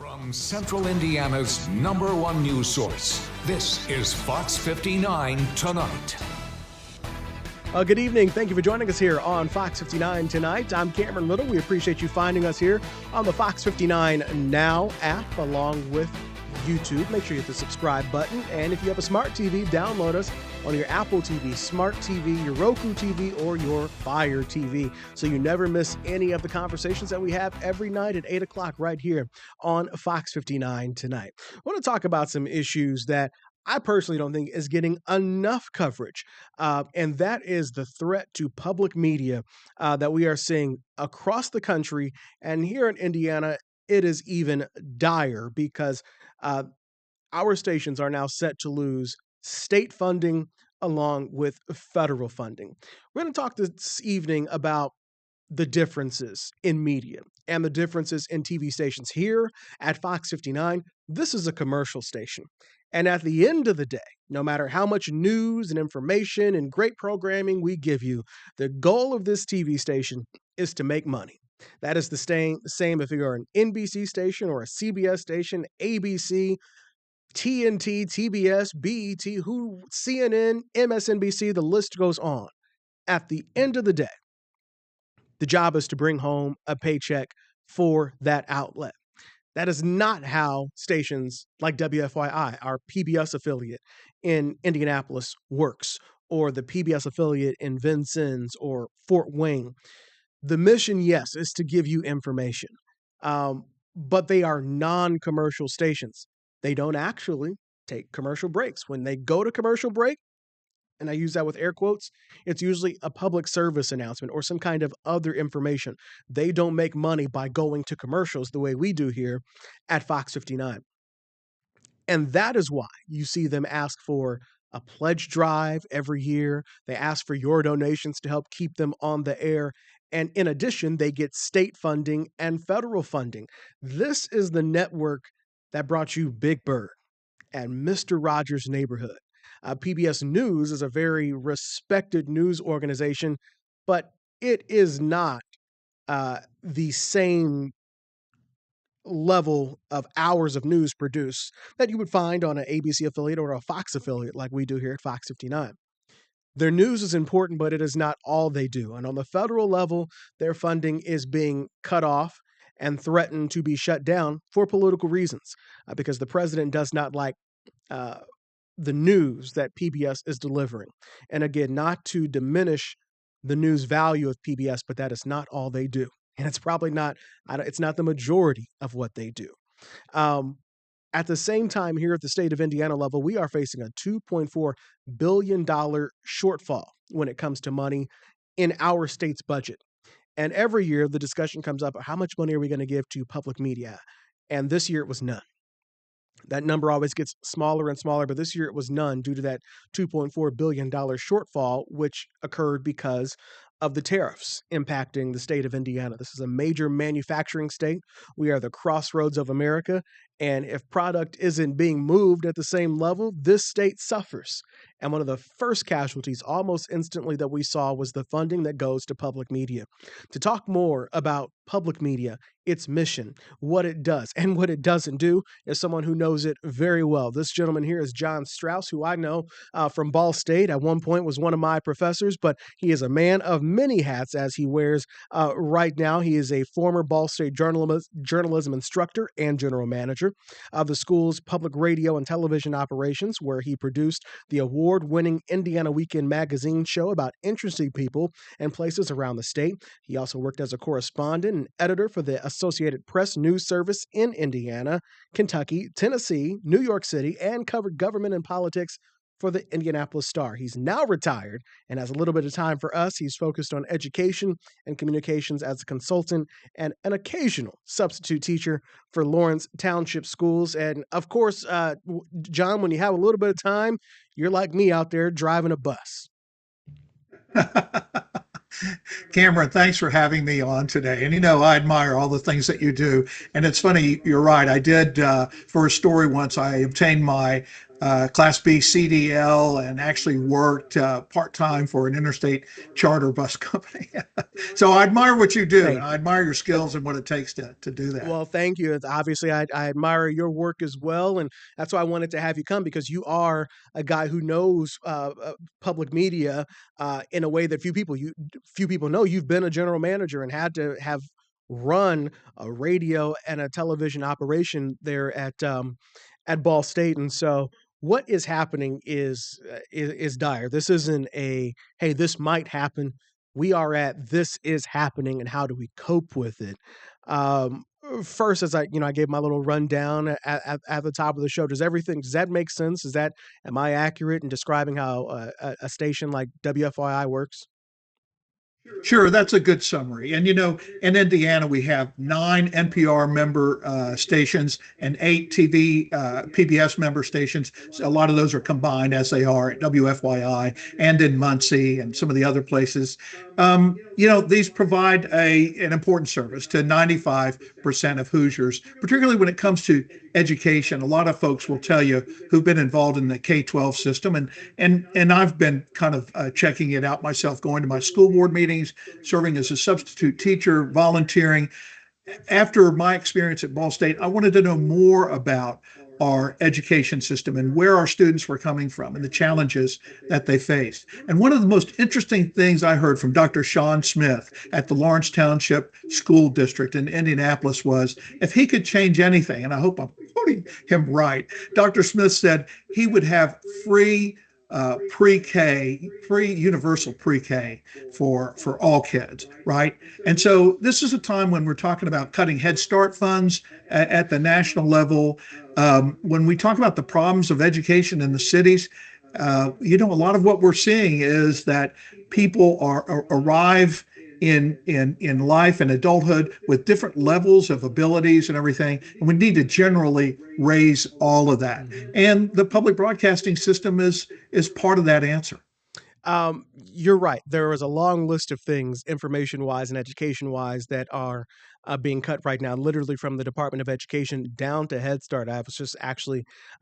From Central Indiana's #1 news source, this is Fox 59 Tonight. Good evening. Thank you for joining us here on Fox 59 Tonight. I'm Cameron Little. We appreciate you finding us here on the Fox 59 Now app along with YouTube. Make sure you hit the subscribe button. And if you have a smart TV, download us on your Apple TV, Smart TV, your Roku TV, or your Fire TV so you never miss any of the conversations that we have every night at 8 o'clock right here on Fox 59 Tonight. I want to talk about some issues that I personally don't think is getting enough coverage, and that is the threat to public media that we are seeing across the country. And here in Indiana, it is even dire because our stations are now set to lose state funding along with federal funding. We're going to talk this evening about the differences in media and the differences in TV stations. Here at Fox 59, this is a commercial station. And at the end of the day, no matter how much news and information and great programming we give you, the goal of this TV station is to make money. That is the same if you're an NBC station or a CBS station, ABC, TNT, TBS, BET, CNN, MSNBC, the list goes on. At the end of the day, the job is to bring home a paycheck for that outlet. That is not how stations like WFYI, our PBS affiliate in Indianapolis, works, or the PBS affiliate in Vincennes or Fort Wayne. The mission, yes, is to give you information, but they are non-commercial stations. They don't actually take commercial breaks. When they go to commercial break, and I use that with air quotes, it's usually a public service announcement or some kind of other information. They don't make money by going to commercials the way we do here at Fox 59. And that is why you see them ask for a pledge drive every year. They ask for your donations to help keep them on the air. And in addition, they get state funding and federal funding. This is the network that brought you Big Bird and Mr. Rogers' Neighborhood. PBS News is a very respected news organization, but it is not the same level of hours of news produced that you would find on an ABC affiliate or a Fox affiliate like we do here at Fox 59. Their news is important, but it is not all they do. And on the federal level, their funding is being cut off and threatened to be shut down for political reasons, because the president does not like the news that PBS is delivering. And again, not to diminish the news value of PBS, but that is not all they do. And it's probably not, it's not the majority of what they do. At the same time, here at the state of Indiana level, we are facing a $2.4 billion shortfall when it comes to money in our state's budget. And every year the discussion comes up, how much money are we going to give to public media? And this year it was none. That number always gets smaller and smaller, but this year it was none due to that $2.4 billion shortfall, which occurred because of the tariffs impacting the state of Indiana. This is a major manufacturing state. We are the crossroads of America. And if product isn't being moved at the same level, this state suffers. And one of the first casualties almost instantly that we saw was the funding that goes to public media. To talk more about public media, its mission, what it does, and what it doesn't do, is someone who knows it very well. This gentleman here is John Strauss, who I know from Ball State. At one point was one of my professors, but he is a man of many hats as he wears right now. He is a former Ball State journalism instructor and general manager of the school's public radio and television operations, where he produced the award-winning Indiana Weekend magazine show about interesting people and places around the state. He also worked as a correspondent and editor for the Associated Press news service in Indiana, Kentucky, Tennessee, New York City, and covered government and politics for the Indianapolis Star. He's now retired and has a little bit of time for us. He's focused on education and communications as a consultant and an occasional substitute teacher for Lawrence Township Schools. And of course, John, when you have a little bit of time, you're like me out there driving a bus. Cameron, thanks for having me on today. And I admire all the things that you do. And it's funny, you're right. I did, for a story once, I obtained my Class B CDL and actually worked part-time for an interstate charter bus company. So I admire what you do, and Thank I you. admire your skills and what it takes to do that. Well, thank you. Obviously, I admire your work as well, and that's why I wanted to have you come because you are a guy who knows public media in a way that few people know. You've been a general manager and had to have run a radio and a television operation there at Ball State, and so what is happening is dire. This isn't a hey, this might happen. We are at this is happening, and how do we cope with it? Um, First, as I gave my little rundown at the top of the show. Does that make sense? Am I accurate in describing how a station like WFYI works? Sure, that's a good summary. And in Indiana, we have 9 NPR member stations and 8 TV PBS member stations. So a lot of those are combined as they are at WFYI and in Muncie and some of the other places. These provide an important service to 95% of Hoosiers, particularly when it comes to education. A lot of folks will tell you who've been involved in the K-12 system, and I've been kind of checking it out myself, going to my school board meetings, serving as a substitute teacher, volunteering. After my experience at Ball State, I wanted to know more about our education system and where our students were coming from and the challenges that they faced. And one of the most interesting things I heard from Dr. Sean Smith at the Lawrence Township School District in Indianapolis was if he could change anything, and I hope I'm quoting him right, Dr. Smith said he would have free pre-K, free universal pre-K for all kids, right? And so this is a time when we're talking about cutting Head Start funds at the national level. When we talk about the problems of education in the cities, a lot of what we're seeing is that people arrive in life and adulthood with different levels of abilities and everything. And we need to generally raise all of that. And the public broadcasting system is part of that answer. You're right. There is a long list of things, information wise and education wise, that are being cut right now, literally from the Department of Education down to Head Start. I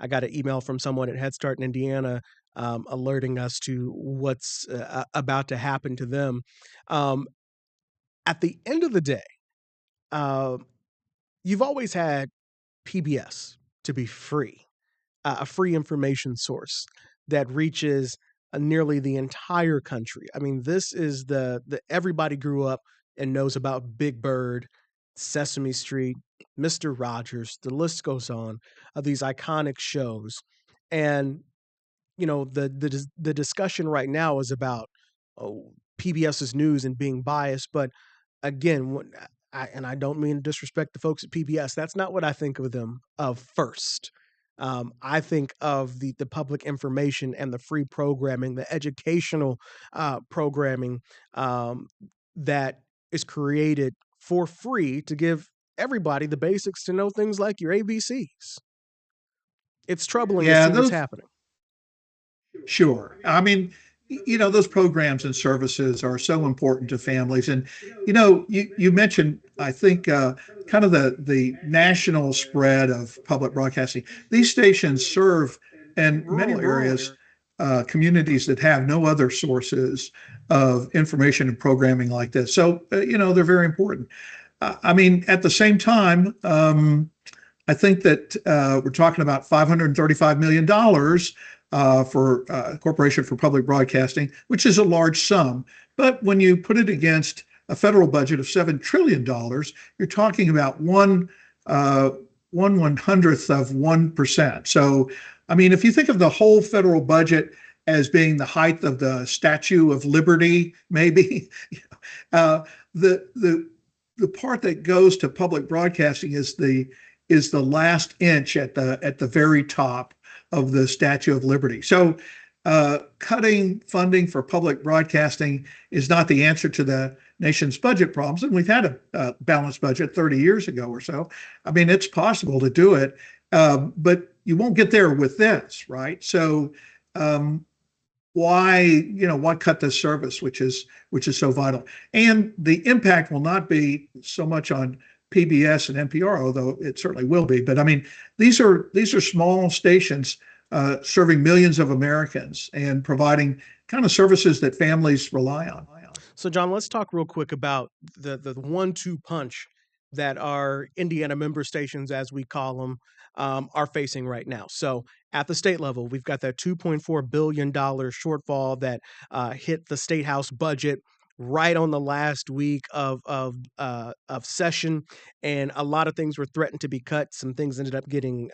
got an email from someone at Head Start in Indiana alerting us to what's about to happen to them. Um, at the end of the day, uh, you've always had PBS to be free, a free information source that reaches nearly the entire country. I mean, this is the everybody grew up and knows about Big Bird, Sesame Street, Mister Rogers. The list goes on of these iconic shows, and the discussion right now is about PBS's news and being biased, but again, I don't mean to disrespect the folks at PBS. That's not what I think of them of first. I think of the public information and the free programming, the educational programming that is created for free to give everybody the basics to know things like your ABCs. It's troubling to Yeah, see what's those happening. Sure. I mean, those programs and services are so important to families. And, you mentioned, I think, kind of the national spread of public broadcasting. These stations serve in many areas communities that have no other sources of information and programming like this. So, they're very important. I mean, at the same time, I think that we're talking about $535 million for Corporation for Public Broadcasting, which is a large sum. But when you put it against a federal budget of $7 trillion, you're talking about one hundredth of 1%. So, I mean, if you think of the whole federal budget as being the height of the Statue of Liberty, maybe, the part that goes to public broadcasting is the last inch at the very top of the Statue of Liberty. So cutting funding for public broadcasting is not the answer to the nation's budget problems. And we've had a balanced budget 30 years ago or so. I mean, it's possible to do it, but you won't get there with this, right? So why cut this service, which is so vital? And the impact will not be so much on PBS and NPR, although it certainly will be. But I mean, these are small stations serving millions of Americans and providing kind of services that families rely on. So, John, let's talk real quick about the 1-2 punch that our Indiana member stations, as we call them, are facing right now. So, at the state level, we've got that $2.4 billion shortfall that hit the state house budget right on the last week of session, and a lot of things were threatened to be cut. Some things ended up getting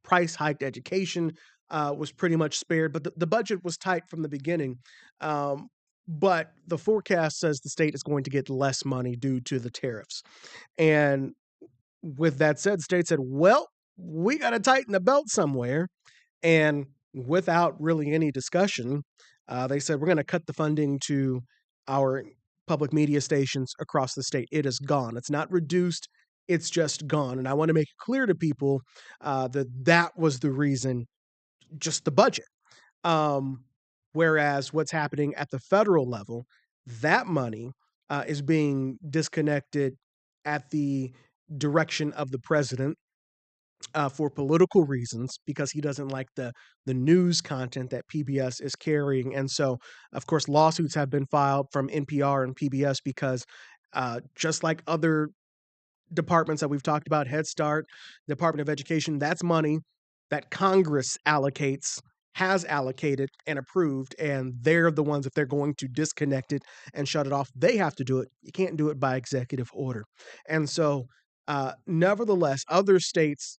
price hiked. Education was pretty much spared, but the budget was tight from the beginning. Um, but the forecast says the state is going to get less money due to the tariffs. And with that said, the state said, well, we got to tighten the belt somewhere. And without really any discussion, they said, we're going to cut the funding to our public media stations across the state. It is gone. It's not reduced. It's just gone. And I want to make it clear to people that was the reason, just the budget. Whereas what's happening at the federal level, that money is being disconnected at the direction of the president for political reasons, because he doesn't like the news content that PBS is carrying. And so, of course, lawsuits have been filed from NPR and PBS because just like other departments that we've talked about, Head Start, Department of Education, that's money that Congress has allocated and approved, and they're the ones, if they're going to disconnect it and shut it off, they have to do it. You can't do it by executive order. And so, nevertheless, other states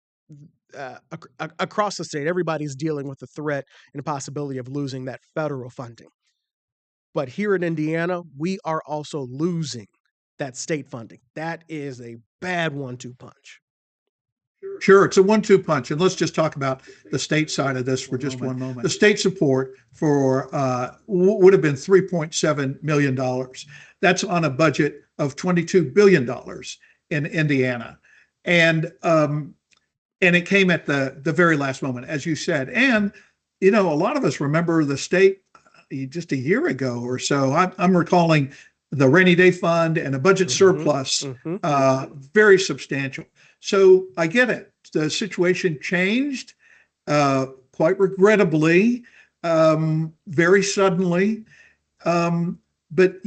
across the state, everybody's dealing with the threat and the possibility of losing that federal funding. But here in Indiana, we are also losing that state funding. That is a bad 1-2 punch. Sure, it's a 1-2 punch. And let's just talk about the state side of this for just one moment. The state support for would have been $3.7 million. That's on a budget of $22 billion in Indiana. And it came at the very last moment, as you said. And, a lot of us remember the state just a year ago or so. I'm recalling the rainy day fund and a budget surplus, very substantial. So I get it. The situation changed quite regrettably, very suddenly. But,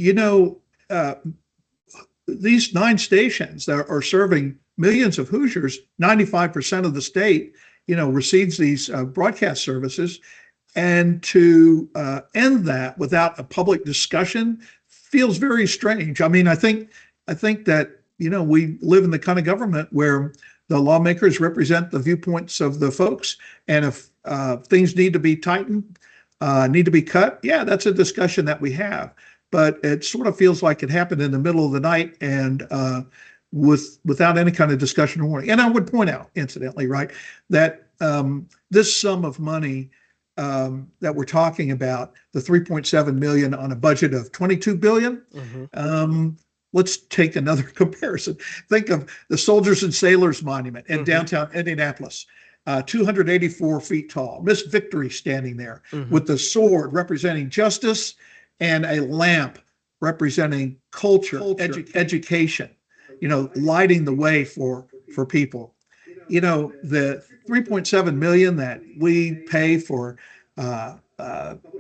these 9 stations that are serving millions of Hoosiers, 95% of the state, receives these broadcast services. And to end that without a public discussion feels very strange. I mean, I think that, we live in the kind of government where the lawmakers represent the viewpoints of the folks. And if things need to be tightened, need to be cut, yeah, that's a discussion that we have. But it sort of feels like it happened in the middle of the night and without any kind of discussion or warning. And I would point out, incidentally, right, that this sum of money that we're talking about, the $3.7 million on a budget of $22 billion, let's take another comparison. Think of the Soldiers and Sailors Monument in downtown Indianapolis, 284 feet tall. Miss Victory standing there with the sword representing justice and a lamp representing culture. Education, lighting the way for people. The $3.7 million that we pay for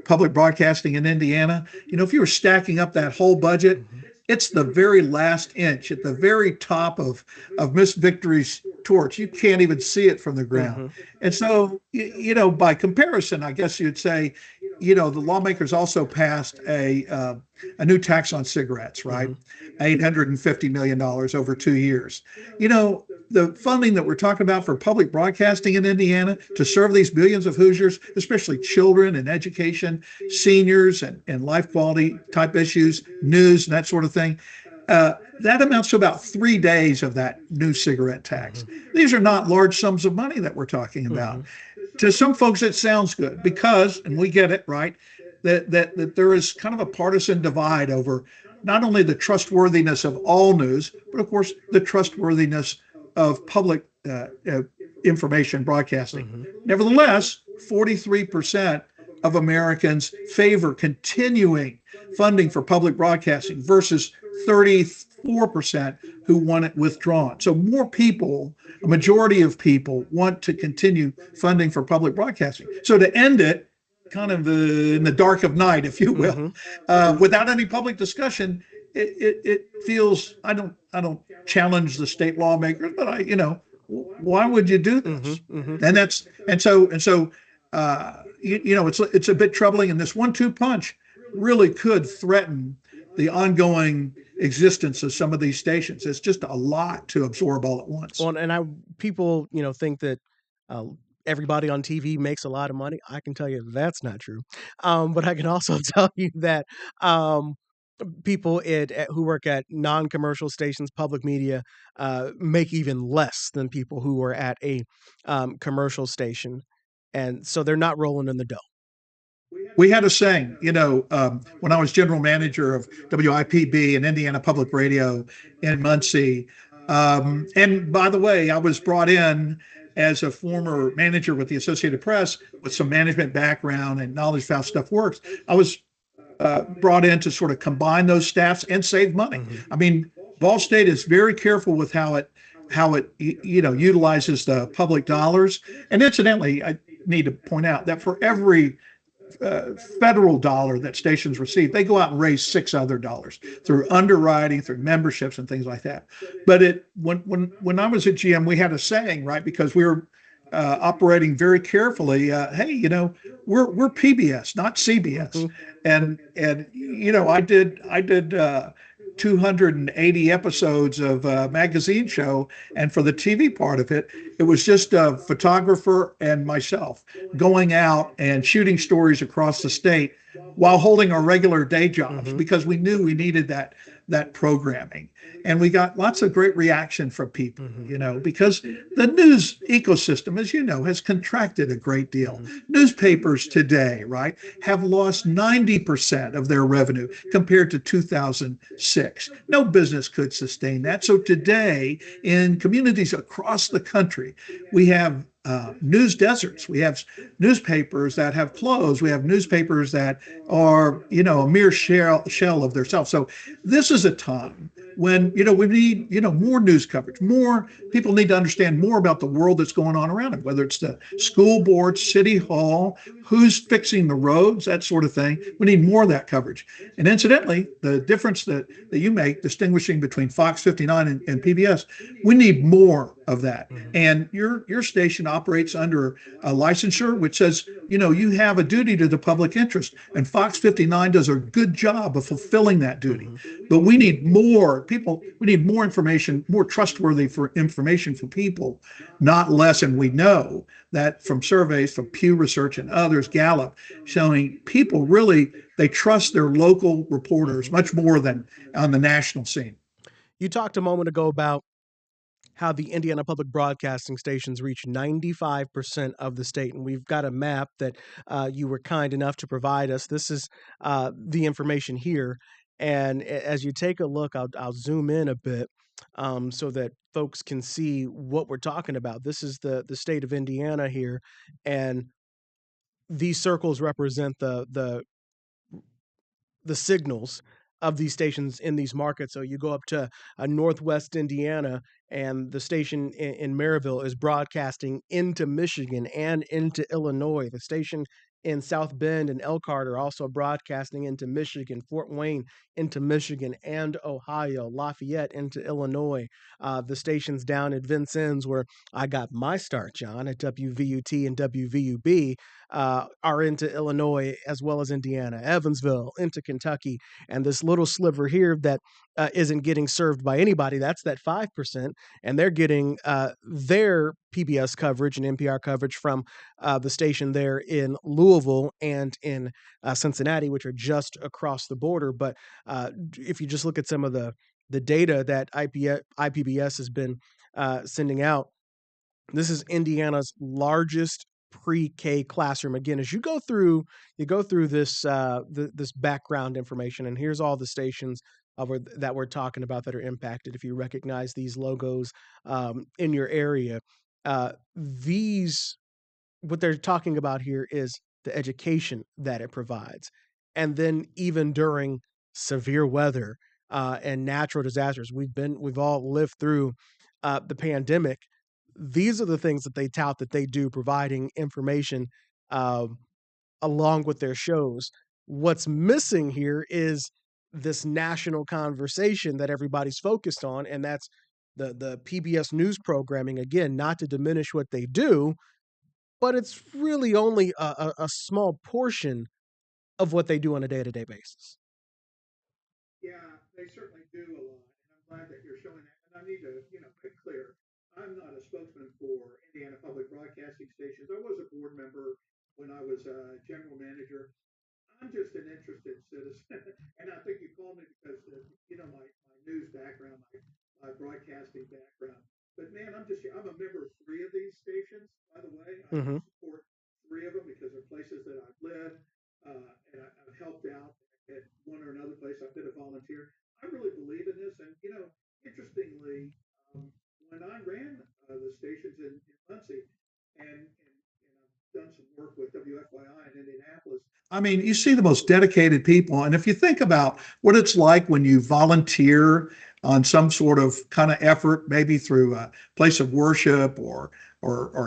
public broadcasting in Indiana, if you were stacking up that whole budget, it's the very last inch at the very top of Miss Victory's torch. You can't even see it from the ground. And so, by comparison, I guess you'd say, the lawmakers also passed a new tax on cigarettes, right? $850 million over 2 years. The funding that we're talking about for public broadcasting in Indiana to serve these millions of Hoosiers, especially children and education, seniors and life quality type issues, news and that sort of thing, that amounts to about 3 days of that new cigarette tax. These are not large sums of money that we're talking about. To some folks, it sounds good because, and we get it, right, that there is kind of a partisan divide over not only the trustworthiness of all news, but of course, the trustworthiness of public information broadcasting. Nevertheless, 43% of Americans favor continuing funding for public broadcasting versus 34% 4% who want it withdrawn. So more people, a majority of people, want to continue funding for public broadcasting. So to end it, kind of in the dark of night, if you will, without any public discussion, it feels I don't challenge the state lawmakers, but why would you do this? It's a bit troubling, and this 1-2 punch really could threaten the ongoing existence of some of these stations. It's just a lot to absorb all at once. Well, and people, think that uh, everybody on TV makes a lot of money. I can tell you that's not true. But I can also tell you that um, people who work at non-commercial stations, public media, make even less than people who are at a commercial station, and so they're not rolling in the dough. We had a saying, when I was general manager of WIPB and Indiana Public Radio in Muncie. And by the way, I was brought in as a former manager with the Associated Press with some management background and knowledge of how stuff works. I was brought in to sort of combine those staffs and save money. I mean, Ball State is very careful with how it utilizes the public dollars. And incidentally, I need to point out that for every federal dollar that stations receive, they go out and raise $6 other through underwriting, through memberships, and things like that. But when I was at GM, we had a saying, right? Because we were operating very carefully. Hey, we're PBS, not CBS, and I did 280 episodes of a magazine show. And for the TV part of it, it was just a photographer and myself going out and shooting stories across the state while holding our regular day jobs because we knew we needed that programming. And we got lots of great reaction from people, because the news ecosystem, as you know, has contracted a great deal. Newspapers today, right, have lost 90% of their revenue compared to 2006. No business could sustain that. So today, in communities across the country, we have news deserts. We have newspapers that have closed. We have newspapers that are, a mere shell of themselves. So this is a time when, we need, more news coverage. More people need to understand more about the world that's going on around them, whether it's the school board, city hall, who's fixing the roads, that sort of thing. We need more of that coverage. And incidentally, the difference that you make distinguishing between Fox 59 and PBS, we need more of that. And your station operates under a licensure which says, you have a duty to the public interest. And Fox 59 does a good job of fulfilling that duty. But we need more people. We need more information, more trustworthy information for people, not less. And we know that from surveys from Pew Research and others, Gallup, showing people really, they trust their local reporters much more than on the national scene. You talked a moment ago about how the Indiana public broadcasting stations reach 95% of the state. And we've got a map that you were kind enough to provide us. This is the information here. And as you take a look, I'll zoom in a bit so that folks can see what we're talking about. This is the state of Indiana here. And these circles represent the signals of these stations in these markets. So you go up to Northwest Indiana, and the station in Maryville is broadcasting into Michigan and into Illinois. The station in South Bend and Elkhart are also broadcasting into Michigan, Fort Wayne into Michigan and Ohio, Lafayette into Illinois. The stations down at Vincennes, where I got my start, John, at WVUT and WVUB, are into Illinois as well as Indiana, Evansville into Kentucky, and this little sliver here that isn't getting served by anybody, that's that 5%, and they're getting their PBS coverage and NPR coverage from the station there in Louisville and in Cincinnati, which are just across the border. But if you just look at some of the data that IPBS has been sending out, this is Indiana's largest pre-K classroom. Again, as you go through this this background information, and here's all the stations that we're talking about that are impacted. If you recognize these logos in your area, what they're talking about here is the education that it provides, and then even during severe weather, and natural disasters. We've all lived through the pandemic. These are the things that they tout that they do, providing information uh, along with their shows. What's missing here is this national conversation that everybody's focused on, and that's the PBS news programming. Again, not to diminish what they do, but it's really only a small portion of what they do on a day to day basis. Yeah, they certainly do a lot, and I'm glad that you're showing that. And I need to, make clear, I'm not a spokesman for Indiana Public Broadcasting Stations. I was a board member when I was a general manager. I'm just an interested citizen, and I think you called me because my news background, my broadcasting background. But man, I'm a member of three of these stations. By the way, I Hmm. support three of them because they're places that I've lived, and I've helped out at one or another place. I've been a volunteer. I really believe in this, and interestingly, um, when I ran the stations in Muncie, and I've done some work with WFYI in Indianapolis. I mean, you see the most dedicated people. And if you think about what it's like when you volunteer on some sort of kind of effort, maybe through a place of worship or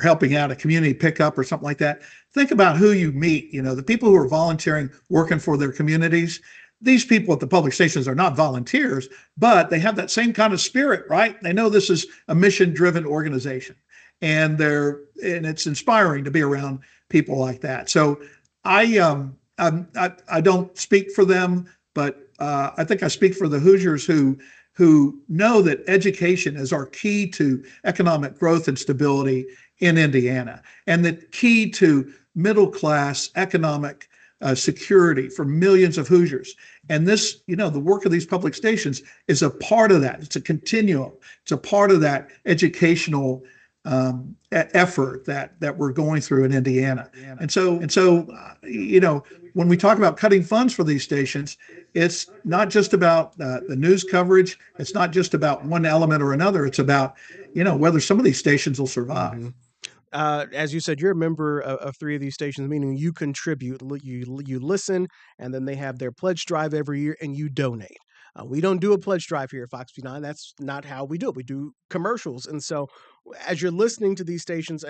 helping out a community pickup or something like that, think about who you meet. The people who are volunteering, working for their communities. These people at the public stations are not volunteers, but they have that same kind of spirit, right? They know this is a mission-driven organization, and it's inspiring to be around people like that. So I don't speak for them, but I think I speak for the Hoosiers who know that education is our key to economic growth and stability in Indiana, and the key to middle class economic security for millions of Hoosiers. And this, the work of these public stations is a part of that. It's a continuum. It's a part of that educational effort that we're going through in Indiana. And so, when we talk about cutting funds for these stations, it's not just about the news coverage. It's not just about one element or another. It's about, whether some of these stations will survive. Hmm. As you said, you're a member of three of these stations, meaning you contribute, you listen, and then they have their pledge drive every year, and you donate. We don't do a pledge drive here at Fox 59. That's not how we do it. We do commercials, and so as you're listening to these stations,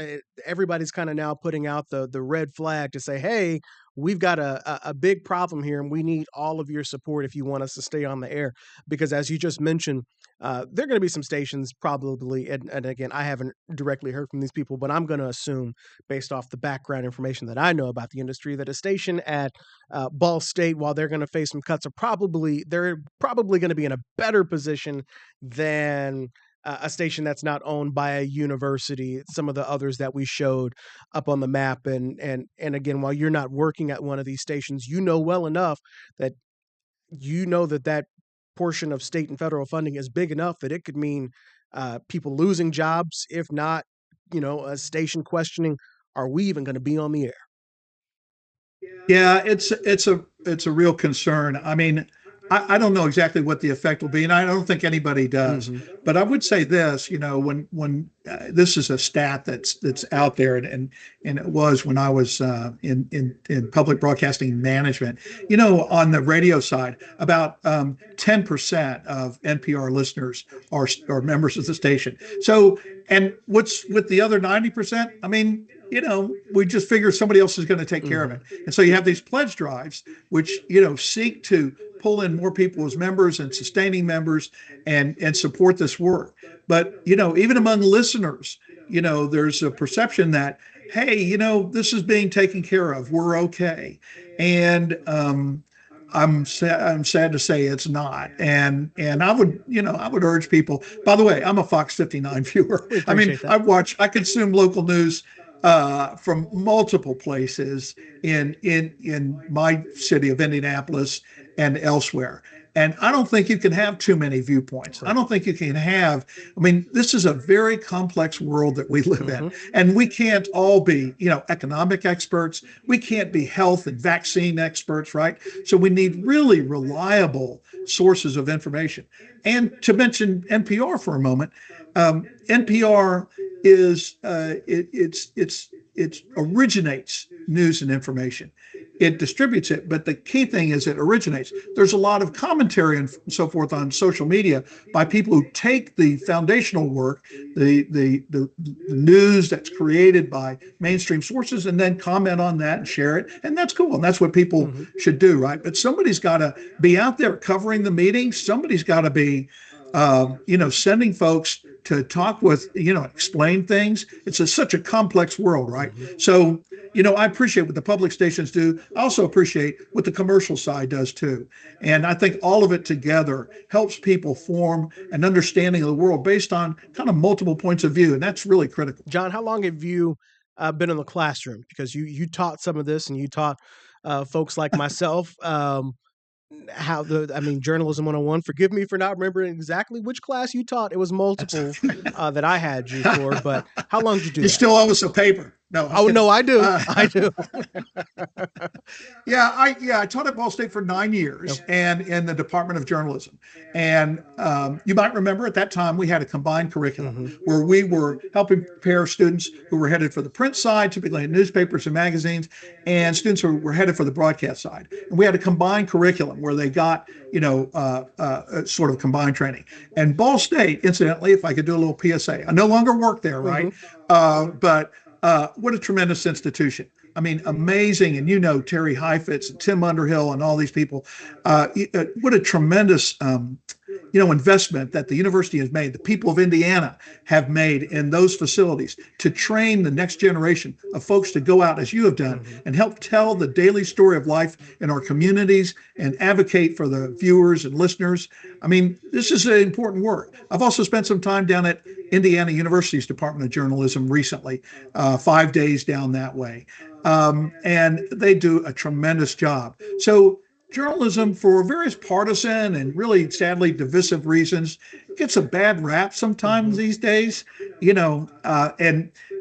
everybody's kind of now putting out the red flag to say, "Hey, we've got a big problem here, and we need all of your support if you want us to stay on the air." Because as you just mentioned, there are going to be some stations probably, and again, I haven't directly heard from these people, but I'm going to assume, based off the background information that I know about the industry, that a station at Ball State, while they're going to face some cuts, they're probably going to be in a better position than a station that's not owned by a university. Some of the others that we showed up on the map, and again, while you're not working at one of these stations, you know well enough that that portion of state and federal funding is big enough that it could mean people losing jobs, if not, a station questioning, are we even going to be on the air? Yeah, it's a real concern. I mean, I don't know exactly what the effect will be, and I don't think anybody does. Hmm. But I would say this, when this is a stat that's out there, and it was when I was in public broadcasting management. On the radio side, about 10% of NPR listeners are members of the station. So, and what's with the other 90%? I mean, we just figure somebody else is going to take care of it. And so you have these pledge drives, which, seek to pull in more people as members and sustaining members and support this work. But, even among listeners, there's a perception that, hey, this is being taken care of. We're okay. And I'm sad to say it's not. And I would urge people. By the way, I'm a Fox 59 viewer. We I mean, appreciate that. I consume local news from multiple places in my city of Indianapolis and elsewhere. And I don't think you can have too many viewpoints. I don't think you can have. I mean, this is a very complex world that we live in, and we can't all be, economic experts. We can't be health and vaccine experts, right? So we need really reliable sources of information. And to mention NPR for a moment, NPR is it originates news and information. it distributes it. But the key thing is it originates. There's a lot of commentary and so forth on social media by people who take the foundational work, the news that's created by mainstream sources, and then comment on that and share it. And that's cool. And that's what people should do, right? But somebody's got to be out there covering the meetings. Somebody's got to be, sending folks to talk with, explain things. It's such a complex world, right? So, I appreciate what the public stations do. I also appreciate what the commercial side does too. And I think all of it together helps people form an understanding of the world based on kind of multiple points of view. And that's really critical. John, how long have you been in the classroom? Because you taught some of this, and you taught folks like myself journalism 101. Forgive me for not remembering exactly which class you taught. It was multiple that I had you for, but how long did you do You that? still owe us a paper. No. No, I do. I do. I taught at Ball State for 9 years and in the Department of Journalism. And you might remember at that time we had a combined curriculum where we were helping prepare students who were headed for the print side, typically in newspapers and magazines, and students who were headed for the broadcast side. And we had a combined curriculum where they got, sort of combined training. And Ball State, incidentally, if I could do a little PSA, I no longer work there, right? But what a tremendous institution. I mean, amazing. And Terry Heifetz and Tim Underhill and all these people. What a tremendous, investment that the university has made, the people of Indiana have made in those facilities to train the next generation of folks to go out, as you have done, and help tell the daily story of life in our communities and advocate for the viewers and listeners. I mean, this is an important work. I've also spent some time down at Indiana University's Department of Journalism recently, 5 days down that way. And they do a tremendous job. So journalism, for various partisan and really sadly divisive reasons, gets a bad rap sometimes these days,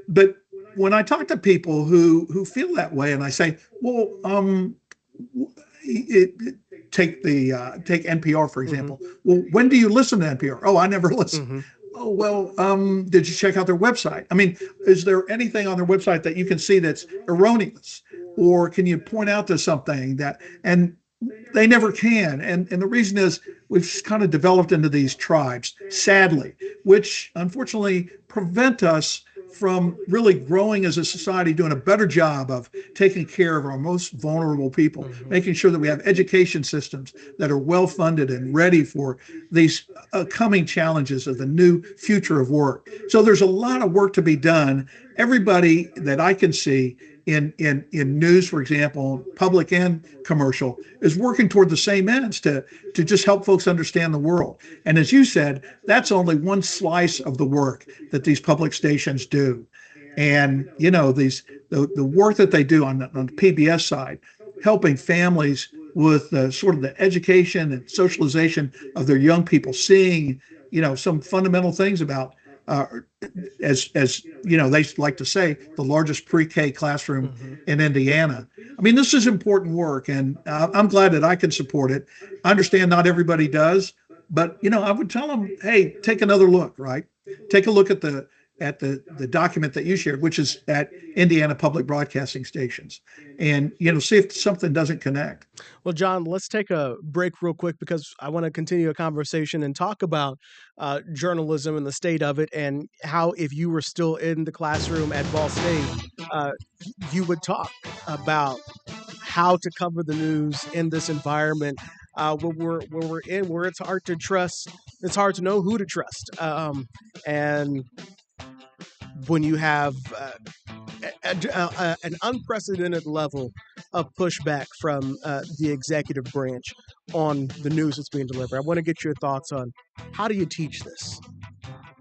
but when I talk to people who feel that way and I say, well, take NPR, for example. Well, when do you listen to NPR? Oh, I never listen. Oh, well, did you check out their website? I mean, is there anything on their website that you can see that's erroneous? Or can you point out to something and they never can. And the reason is we've kind of developed into these tribes, sadly, which unfortunately prevent us from really growing as a society, doing a better job of taking care of our most vulnerable people, making sure that we have education systems that are well funded and ready for these coming challenges of the new future of work. So there's a lot of work to be done. Everybody that I can see in news, for example, public and commercial, is working toward the same ends to just help folks understand the world. And as you said, that's only one slice of the work that these public stations do. And the work that they do on the PBS side, helping families with sort of the education and socialization of their young people, seeing some fundamental things about as they like to say, the largest pre-K classroom in Indiana. I mean, this is important work, and I'm glad that I can support it. I understand not everybody does, but I would tell them, hey, take another look, right? Take a look at the document that you shared, which is at Indiana Public Broadcasting Stations, and see if something doesn't connect. Well, John, let's take a break real quick because I want to continue a conversation and talk about journalism and the state of it, and how, if you were still in the classroom at Ball State, you would talk about how to cover the news in this environment where it's hard to trust. It's hard to know who to trust, and when you have an unprecedented level of pushback from the executive branch on the news that's being delivered. I want to get your thoughts on how do you teach this?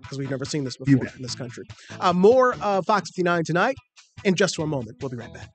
Because we've never seen this before in this country. More Fox 59 tonight in just one moment. We'll be right back.